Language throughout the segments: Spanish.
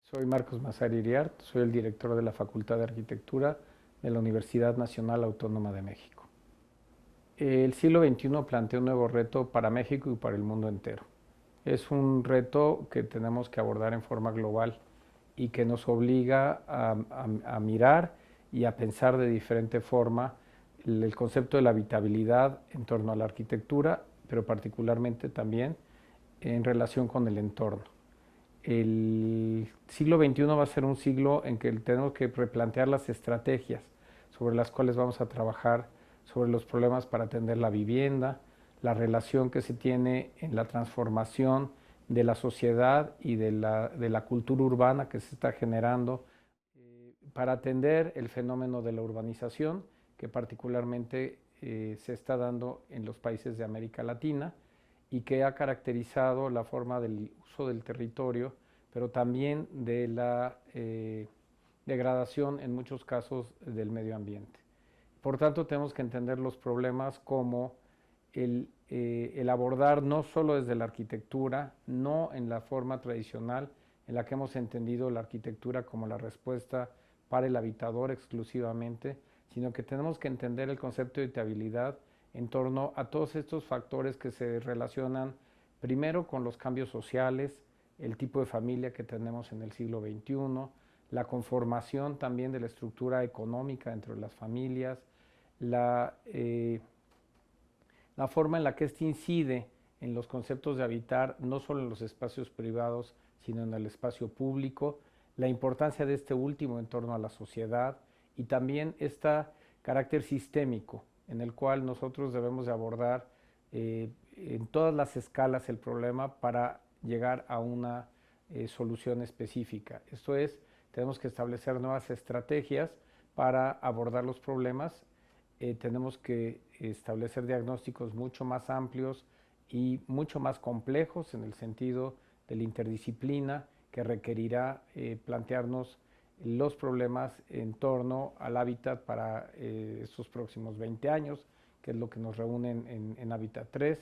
Soy Marcos Massari Iriart, soy el director de la Facultad de Arquitectura de la Universidad Nacional Autónoma de México. El siglo XXI plantea un nuevo reto para México y para el mundo entero. Es un reto que tenemos que abordar en forma global y que nos obliga a mirar y a pensar de diferente forma el concepto de la habitabilidad en torno a la arquitectura, pero particularmente también en relación con el entorno. El siglo XXI va a ser un siglo en que tenemos que replantear las estrategias sobre las cuales vamos a trabajar, sobre los problemas para atender la vivienda, la relación que se tiene en la transformación de la sociedad y de la cultura urbana que se está generando para atender el fenómeno de la urbanización que particularmente se está dando en los países de América Latina y que ha caracterizado la forma del uso del territorio, pero también de la degradación en muchos casos del medio ambiente. Por tanto, tenemos que entender los problemas como el abordar no solo desde la arquitectura, no en la forma tradicional en la que hemos entendido la arquitectura como la respuesta para el habitador exclusivamente, sino que tenemos que entender el concepto de habitabilidad en torno a todos estos factores que se relacionan primero con los cambios sociales, el tipo de familia que tenemos en el siglo XXI, la conformación también de la estructura económica dentro de las familias, la forma en la que éste incide en los conceptos de habitar, no solo en los espacios privados, sino en el espacio público, la importancia de este último en torno a la sociedad y también este carácter sistémico en el cual nosotros debemos de abordar en todas las escalas el problema para llegar a una solución específica. Esto es, tenemos que establecer nuevas estrategias para abordar los problemas, tenemos que establecer diagnósticos mucho más amplios y mucho más complejos en el sentido de la interdisciplina que requerirá plantearnos los problemas en torno al hábitat para estos próximos 20 años, que es lo que nos reúne en Hábitat 3.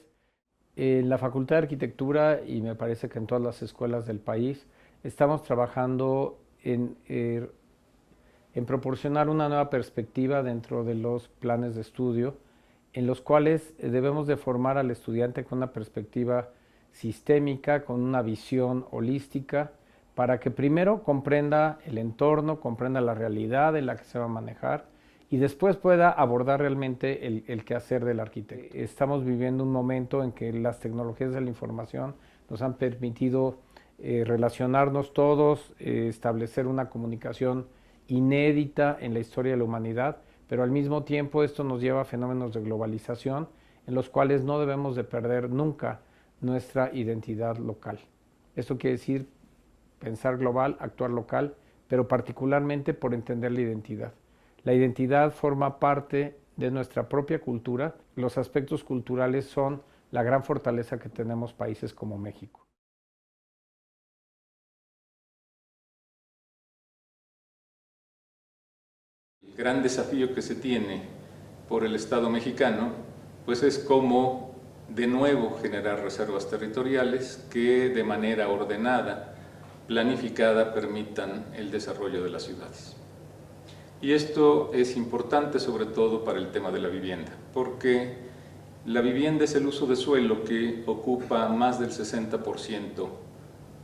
En la Facultad de Arquitectura, y me parece que en todas las escuelas del país, estamos trabajando en proporcionar una nueva perspectiva dentro de los planes de estudio, en los cuales debemos de formar al estudiante con una perspectiva sistémica, con una visión holística, para que primero comprenda el entorno, comprenda la realidad en la que se va a manejar y después pueda abordar realmente el quehacer del arquitecto. Estamos viviendo un momento en que las tecnologías de la información nos han permitido relacionarnos todos, establecer una comunicación inédita en la historia de la humanidad, pero al mismo tiempo esto nos lleva a fenómenos de globalización en los cuales no debemos de perder nunca nuestra identidad local. Esto quiere decir pensar global, actuar local, pero particularmente por entender la identidad. La identidad forma parte de nuestra propia cultura. Los aspectos culturales son la gran fortaleza que tenemos países como México. El gran desafío que se tiene por el Estado mexicano, pues es cómo de nuevo generar reservas territoriales que de manera ordenada, planificada, permitan el desarrollo de las ciudades. Y esto es importante sobre todo para el tema de la vivienda, porque la vivienda es el uso de suelo que ocupa más del 60%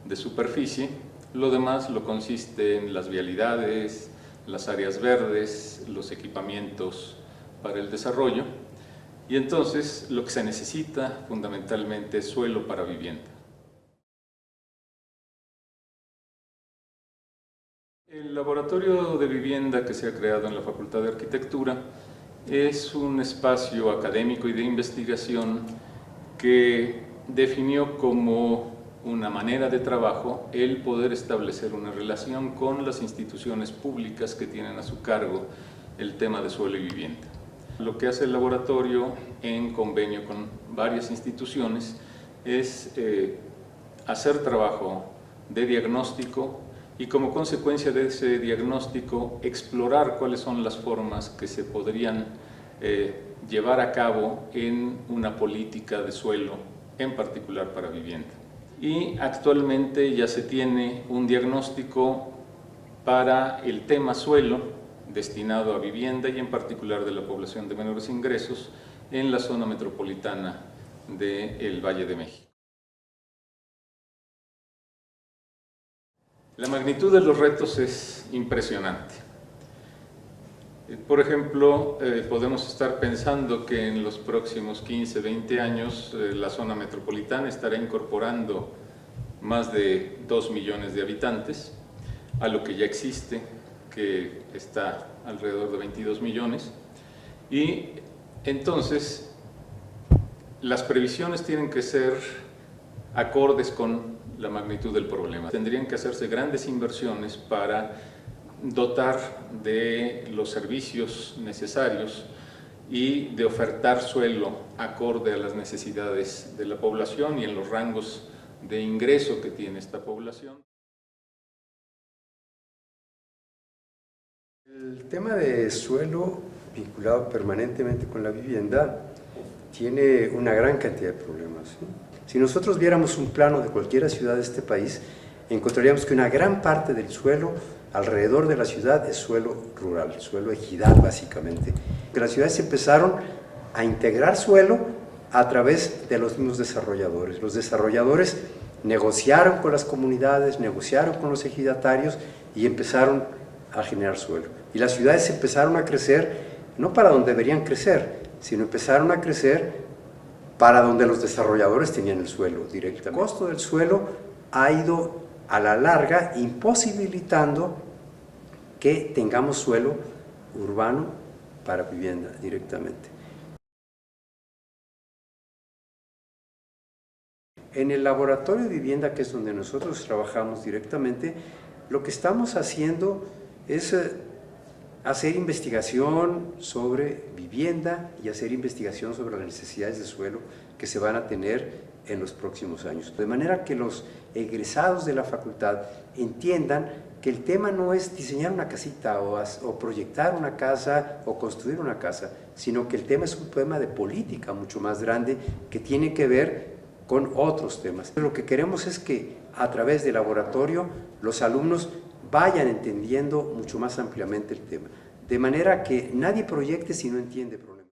de superficie, lo demás lo consiste en las vialidades, las áreas verdes, los equipamientos para el desarrollo, y entonces lo que se necesita fundamentalmente es suelo para vivienda. El laboratorio de vivienda que se ha creado en la Facultad de Arquitectura es un espacio académico y de investigación que definió como una manera de trabajo el poder establecer una relación con las instituciones públicas que tienen a su cargo el tema de suelo y vivienda. Lo que hace el laboratorio en convenio con varias instituciones es hacer trabajo de diagnóstico y como consecuencia de ese diagnóstico explorar cuáles son las formas que se podrían llevar a cabo en una política de suelo, en particular para vivienda. Y actualmente ya se tiene un diagnóstico para el tema suelo destinado a vivienda y en particular de la población de menores ingresos en la zona metropolitana del Valle de México. La magnitud de los retos es impresionante. Por ejemplo, podemos estar pensando que en los próximos 15, 20 años la zona metropolitana estará incorporando más de 2 millones de habitantes, a lo que ya existe, que está alrededor de 22 millones. Y entonces, las previsiones tienen que ser acordes con la magnitud del problema. Tendrían que hacerse grandes inversiones para dotar de los servicios necesarios y de ofertar suelo acorde a las necesidades de la población y en los rangos de ingreso que tiene esta población. El tema de suelo vinculado permanentemente con la vivienda tiene una gran cantidad de problemas, ¿sí? Si nosotros viéramos un plano de cualquier ciudad de este país, encontraríamos que una gran parte del suelo alrededor de la ciudad es suelo rural, suelo ejidal básicamente. Las ciudades empezaron a integrar suelo a través de los mismos desarrolladores. Los desarrolladores negociaron con las comunidades, negociaron con los ejidatarios y empezaron a generar suelo. Y las ciudades empezaron a crecer, no para donde deberían crecer, sino empezaron a crecer para donde los desarrolladores tenían el suelo directamente. El costo del suelo ha ido a la larga imposibilitando que tengamos suelo urbano para vivienda directamente. En el laboratorio de vivienda, que es donde nosotros trabajamos directamente, lo que estamos haciendo es hacer investigación sobre vivienda y hacer investigación sobre las necesidades de suelo que se van a tener en los próximos años. De manera que los egresados de la facultad entiendan que el tema no es diseñar una casita o proyectar una casa o construir una casa, sino que el tema es un tema de política mucho más grande que tiene que ver con otros temas. Lo que queremos es que a través del laboratorio los alumnos vayan entendiendo mucho más ampliamente el tema, de manera que nadie proyecte si no entiende el problema.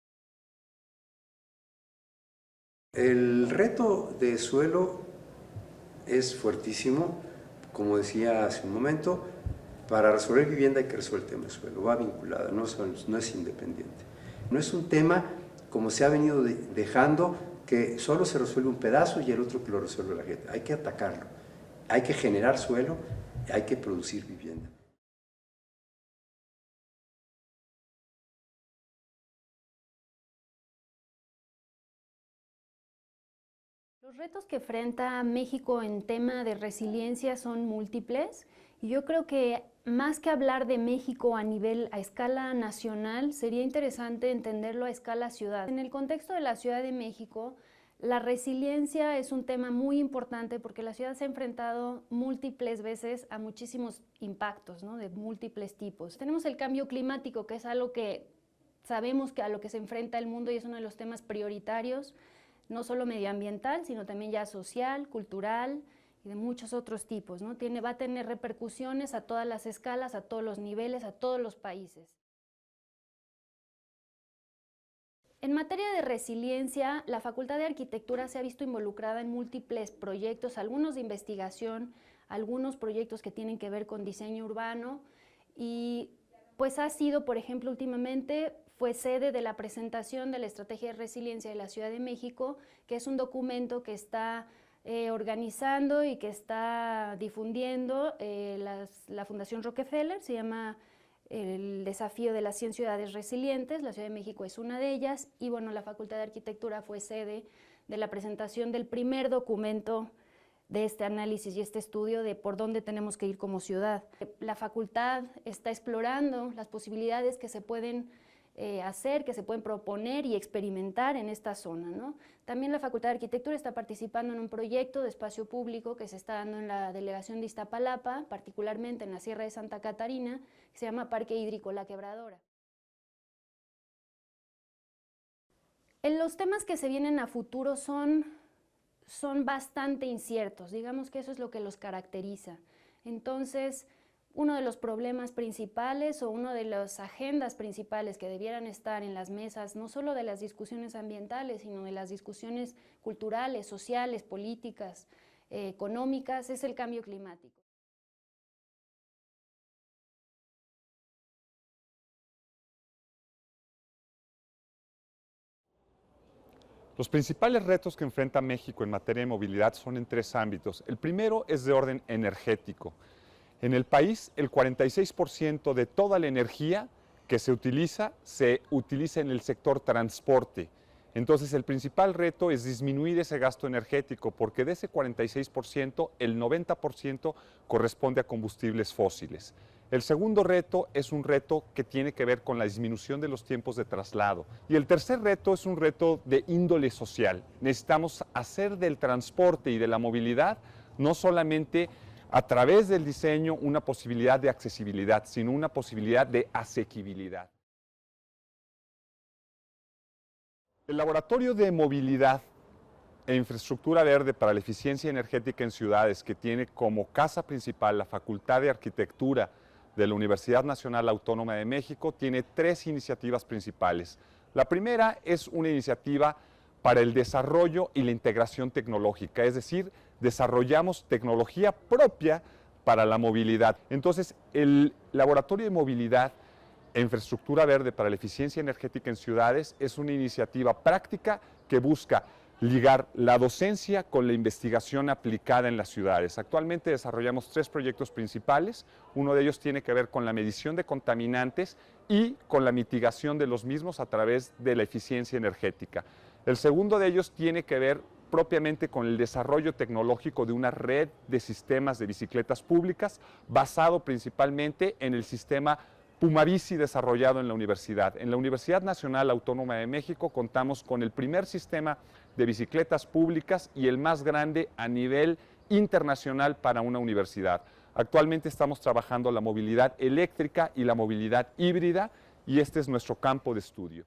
El reto de suelo es fuertísimo, como decía hace un momento. Para resolver vivienda hay que resolver el tema de suelo, va vinculado, no es independiente. No es un tema como se ha venido dejando, que solo se resuelve un pedazo y el otro que lo resuelve la gente. Hay que atacarlo, hay que generar suelo, hay que producir vivienda. Los retos que enfrenta México en tema de resiliencia son múltiples y yo creo que más que hablar de México a escala nacional, sería interesante entenderlo a escala ciudad. En el contexto de la Ciudad de México, la resiliencia es un tema muy importante porque la ciudad se ha enfrentado múltiples veces a muchísimos impactos, ¿no? De múltiples tipos. Tenemos el cambio climático, que es algo que sabemos que a lo que se enfrenta el mundo y es uno de los temas prioritarios, no solo medioambiental, sino también ya social, cultural y de muchos otros tipos, ¿no? Va a tener repercusiones a todas las escalas, a todos los niveles, a todos los países. En materia de resiliencia, la Facultad de Arquitectura se ha visto involucrada en múltiples proyectos, algunos de investigación, algunos proyectos que tienen que ver con diseño urbano y pues ha sido, por ejemplo, últimamente fue sede de la presentación de la Estrategia de Resiliencia de la Ciudad de México, que es un documento que está organizando y que está difundiendo la Fundación Rockefeller, se llama el desafío de las 100 ciudades resilientes, la Ciudad de México es una de ellas, y bueno, la Facultad de Arquitectura fue sede de la presentación del primer documento de este análisis y este estudio de por dónde tenemos que ir como ciudad. La facultad está explorando las posibilidades que se pueden hacer, que se pueden proponer y experimentar en esta zona, ¿no? También la Facultad de Arquitectura está participando en un proyecto de espacio público que se está dando en la delegación de Iztapalapa, particularmente en la Sierra de Santa Catarina, que se llama Parque Hídrico La Quebradora. Los temas que se vienen a futuro son bastante inciertos, digamos que eso es lo que los caracteriza. Entonces, uno de los problemas principales o una de las agendas principales que debieran estar en las mesas, no solo de las discusiones ambientales, sino de las discusiones culturales, sociales, políticas, económicas, es el cambio climático. Los principales retos que enfrenta México en materia de movilidad son en tres ámbitos. El primero es de orden energético. En el país, el 46% de toda la energía que se utiliza en el sector transporte. Entonces, el principal reto es disminuir ese gasto energético, porque de ese 46%, el 90% corresponde a combustibles fósiles. El segundo reto es un reto que tiene que ver con la disminución de los tiempos de traslado. Y el tercer reto es un reto de índole social. Necesitamos hacer del transporte y de la movilidad no solamente a través del diseño una posibilidad de accesibilidad, sino una posibilidad de asequibilidad. El Laboratorio de Movilidad e Infraestructura Verde para la Eficiencia Energética en Ciudades, que tiene como casa principal la Facultad de Arquitectura de la Universidad Nacional Autónoma de México, tiene tres iniciativas principales. La primera es una iniciativa para el desarrollo y la integración tecnológica, es decir, desarrollamos tecnología propia para la movilidad. Entonces, el Laboratorio de Movilidad e Infraestructura Verde para la Eficiencia Energética en Ciudades es una iniciativa práctica que busca ligar la docencia con la investigación aplicada en las ciudades. Actualmente desarrollamos tres proyectos principales. Uno de ellos tiene que ver con la medición de contaminantes y con la mitigación de los mismos a través de la eficiencia energética. El segundo de ellos tiene que ver propiamente con el desarrollo tecnológico de una red de sistemas de bicicletas públicas basado principalmente en el sistema Pumabici desarrollado en la universidad. En la Universidad Nacional Autónoma de México contamos con el primer sistema de bicicletas públicas y el más grande a nivel internacional para una universidad. Actualmente estamos trabajando la movilidad eléctrica y la movilidad híbrida y este es nuestro campo de estudio.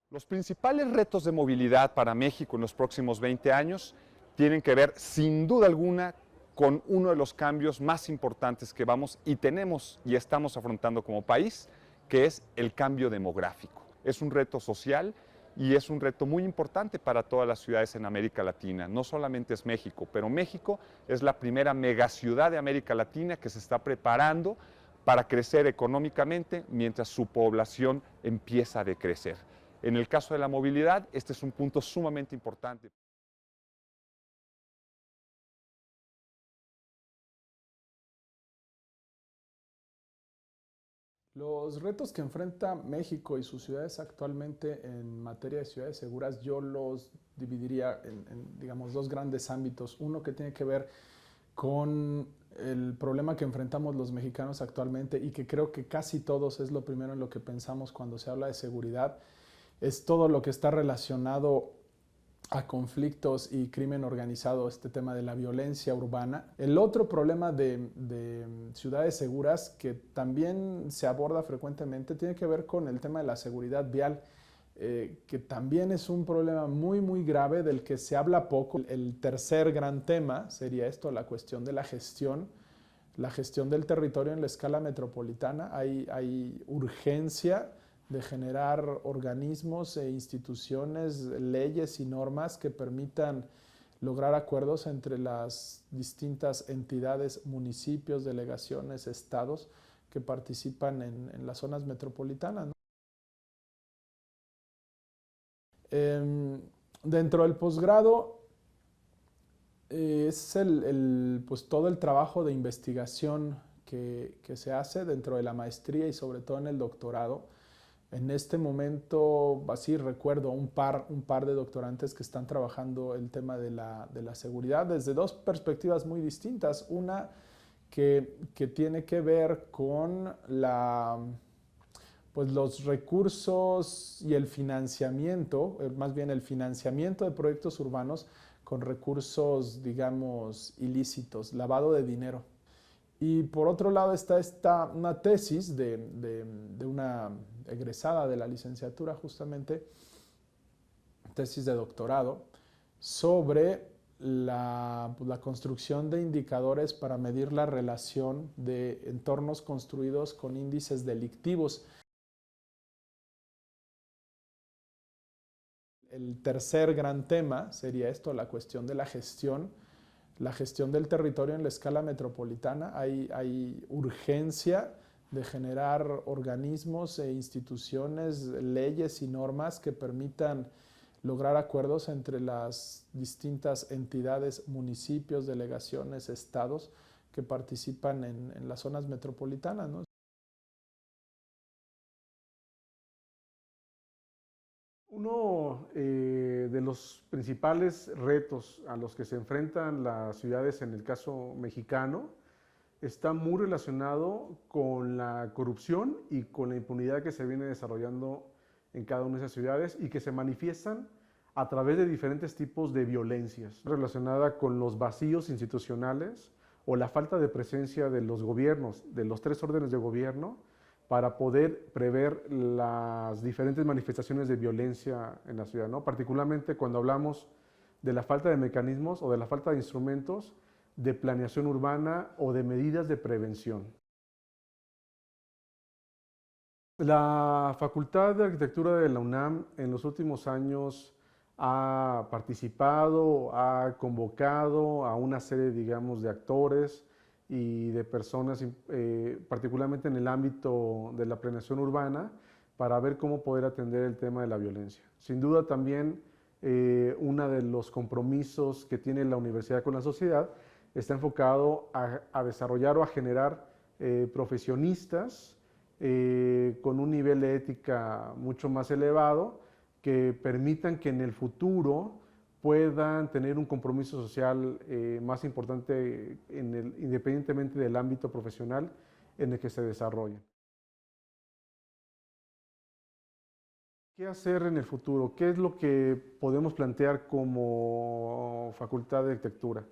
Los principales retos de movilidad para México en los próximos 20 años tienen que ver, sin duda alguna, con uno de los cambios más importantes que vamos y tenemos y estamos afrontando como país, que es el cambio demográfico. Es un reto social y es un reto muy importante para todas las ciudades en América Latina. No solamente es México, pero México es la primera megaciudad de América Latina que se está preparando para crecer económicamente mientras su población empieza a decrecer. En el caso de la movilidad, este es un punto sumamente importante. Los retos que enfrenta México y sus ciudades actualmente en materia de ciudades seguras, yo los dividiría en, digamos, dos grandes ámbitos. Uno que tiene que ver con el problema que enfrentamos los mexicanos actualmente y que creo que casi todos es lo primero en lo que pensamos cuando se habla de seguridad, es todo lo que está relacionado a conflictos y crimen organizado, este tema de la violencia urbana. El otro problema de ciudades seguras que también se aborda frecuentemente tiene que ver con el tema de la seguridad vial, que también es un problema muy grave del que se habla poco. El tercer gran tema sería esto, la cuestión de la gestión del territorio en la escala metropolitana. Hay urgencia de generar organismos e instituciones, leyes y normas que permitan lograr acuerdos entre las distintas entidades, municipios, delegaciones, estados que participan en las zonas metropolitanas, ¿no? Dentro del posgrado es pues todo el trabajo de investigación que se hace dentro de la maestría y sobre todo en el doctorado. En este momento, así recuerdo un par de doctorantes que están trabajando el tema de la seguridad desde dos perspectivas muy distintas. Una que tiene que ver con pues los recursos y el financiamiento, más bien el financiamiento de proyectos urbanos con recursos, digamos, ilícitos, lavado de dinero. Y por otro lado está una tesis de una egresada de la licenciatura, justamente, tesis de doctorado, sobre la construcción de indicadores para medir la relación de entornos construidos con índices delictivos. El tercer gran tema sería esto, la cuestión de la gestión del territorio en la escala metropolitana. Hay urgencia de generar organismos e instituciones, leyes y normas que permitan lograr acuerdos entre las distintas entidades, municipios, delegaciones, estados que participan en las zonas metropolitanas, ¿no? Uno de los principales retos a los que se enfrentan las ciudades en el caso mexicano está muy relacionado con la corrupción y con la impunidad que se viene desarrollando en cada una de esas ciudades y que se manifiestan a través de diferentes tipos de violencias relacionada con los vacíos institucionales o la falta de presencia de los gobiernos, de los tres órdenes de gobierno, para poder prever las diferentes manifestaciones de violencia en la ciudad, ¿no? Particularmente cuando hablamos de la falta de mecanismos o de la falta de instrumentos de planeación urbana o de medidas de prevención. La Facultad de Arquitectura de la UNAM en los últimos años ha participado, ha convocado a una serie, digamos, de actores y de personas, particularmente en el ámbito de la planeación urbana, para ver cómo poder atender el tema de la violencia. Sin duda también uno de los compromisos que tiene la universidad con la sociedad está enfocado a desarrollar o a generar profesionistas con un nivel de ética mucho más elevado que permitan que en el futuro puedan tener un compromiso social más importante independientemente del ámbito profesional en el que se desarrollen. ¿Qué hacer en el futuro? ¿Qué es lo que podemos plantear como Facultad de Arquitectura?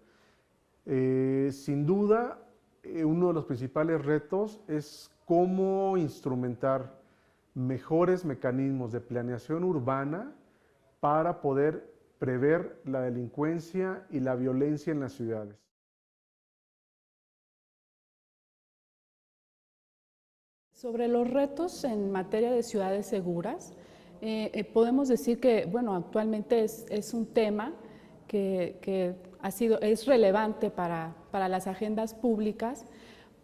Sin duda, uno de los principales retos es cómo instrumentar mejores mecanismos de planeación urbana para poder prever la delincuencia y la violencia en las ciudades. Sobre los retos en materia de ciudades seguras, podemos decir que, bueno, actualmente es un tema que es relevante para las agendas públicas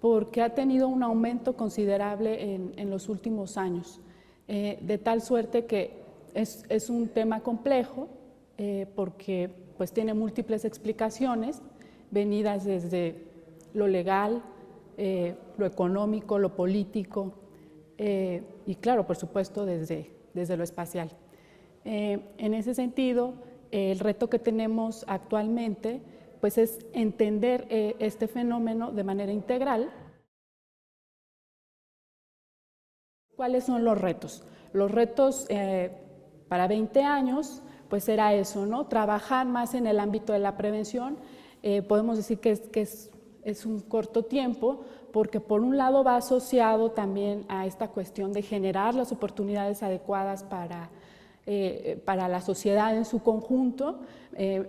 porque ha tenido un aumento considerable en los últimos años, de tal suerte que es un tema complejo, porque pues tiene múltiples explicaciones venidas desde lo legal, lo económico, lo político y claro, por supuesto, desde lo espacial. En ese sentido, el reto que tenemos actualmente pues es entender este fenómeno de manera integral. ¿Cuáles son los retos? Los retos para 20 años pues era eso, ¿no? Trabajar más en el ámbito de la prevención. Podemos decir que es un corto tiempo porque por un lado va asociado también a esta cuestión de generar las oportunidades adecuadas para la sociedad en su conjunto,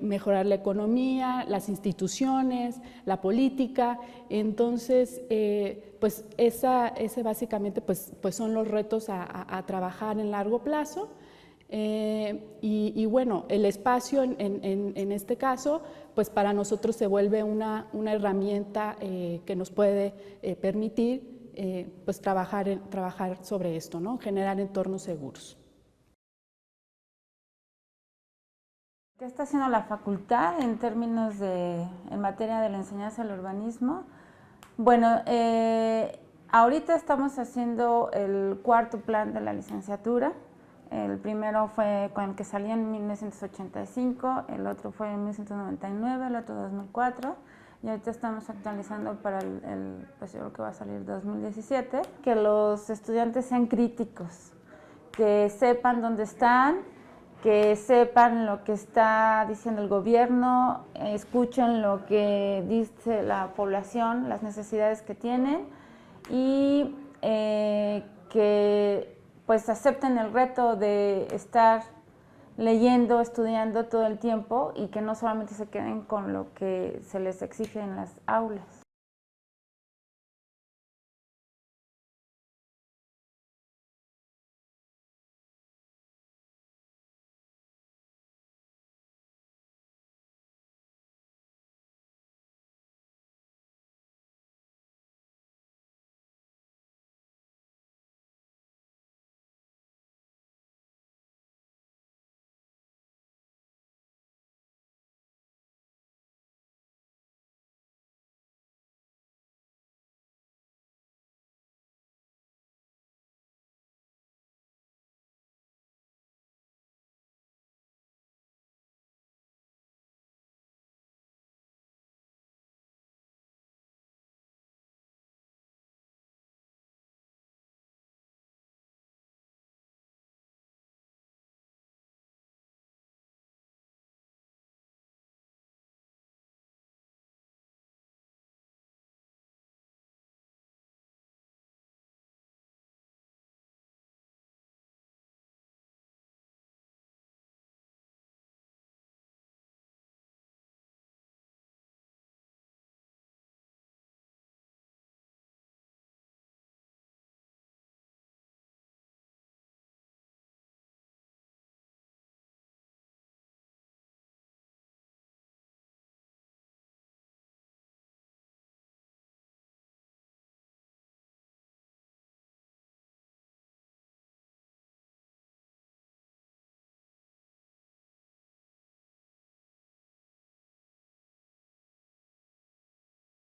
mejorar la economía, las instituciones, la política. Entonces, pues ese básicamente pues son los retos a trabajar en largo plazo. Y bueno, el espacio en este caso, pues para nosotros se vuelve una herramienta que nos puede permitir pues trabajar sobre esto, ¿no? Generar entornos seguros. ¿Qué está haciendo la facultad en términos en materia de la enseñanza del urbanismo? Bueno, ahorita estamos haciendo el cuarto plan de la licenciatura. El primero fue con el que salí en 1985, el otro fue en 1999, el otro 2004. y ahorita estamos actualizando para pues yo creo que va a salir 2017, que los estudiantes sean críticos, que sepan dónde están, que sepan lo que está diciendo el gobierno, escuchen lo que dice la población, las necesidades que tienen y que pues acepten el reto de estar leyendo, estudiando todo el tiempo y que no solamente se queden con lo que se les exige en las aulas.